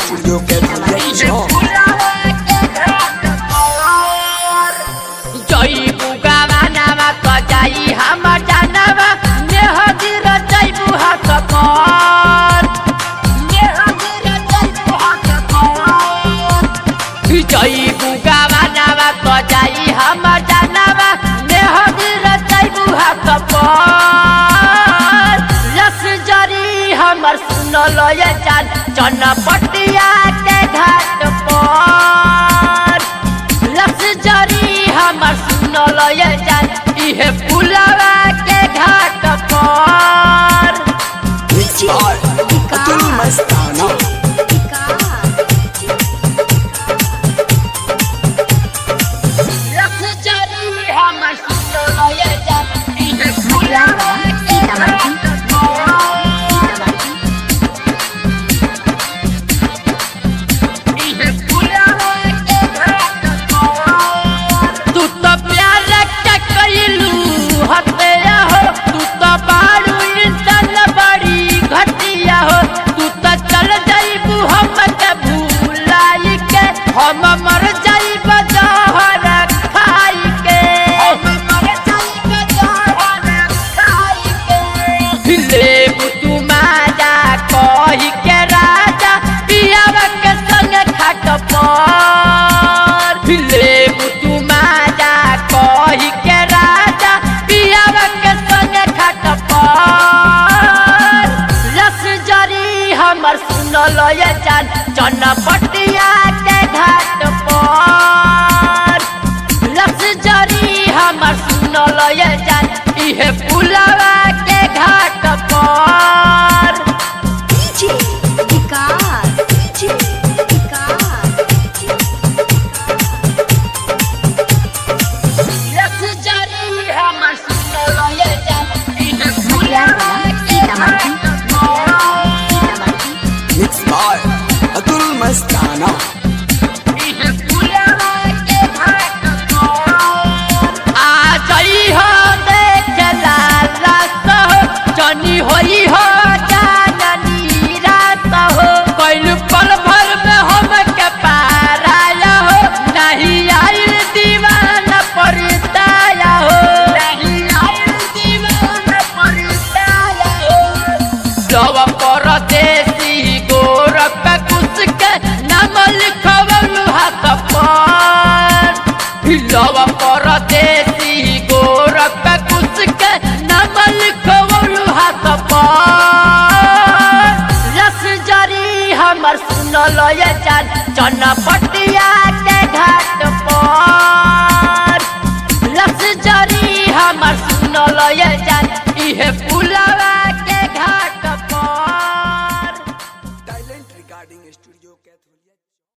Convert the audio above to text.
studio के जई बुगावा नामा कजाई हम जानवा नेहदिर जईबू हाथ पर नेहदिर जईबू हाथ पर जई बुगावा नामा कजाई हम जानवा नेहदिर जईबू हाथ पर रस जरी हमर सुनल ये जान चनपटिया के घाट पर रस जरी हमर सुनल ये जान इहे पुलवा के घाट पर अतुल मस्ताना रस जरी हमर सुनल ये जान इहे पुलवा के घाट हम मर जाइब जहर खाई के लेबू तू माजा कही के राजा पियावा के संग खाट पर लेबू तू माजा कही के राजा पियावा के संग खाट पर रस जरी हमर सुनल ये जान चनपटिया के घाट पर रस जरी हमर सुनल ये जान इहे पुलवा के घाट पर रस जरी हमर सुनल ये जान इहे पुलवा के घाट पर मिक्स बाय अतुल मस्ताना जनी होई हो जाननी रात हो कैल पल भर में हम के पाराया हो नहीं आइल दीवाना परिताया हो नहीं आइल दीवाना परिताया हो जब परदेसी गोरख पे कुछ के नाम लिखवलु हाथ पर जब परदेसी गोरख पे कुछ के नाम लिखवलु हाथ पर रस जरी हमर सुनल ये जान चनपटिया के घाट पर रस जरी हमर सुनल ये जान इहे पुलवा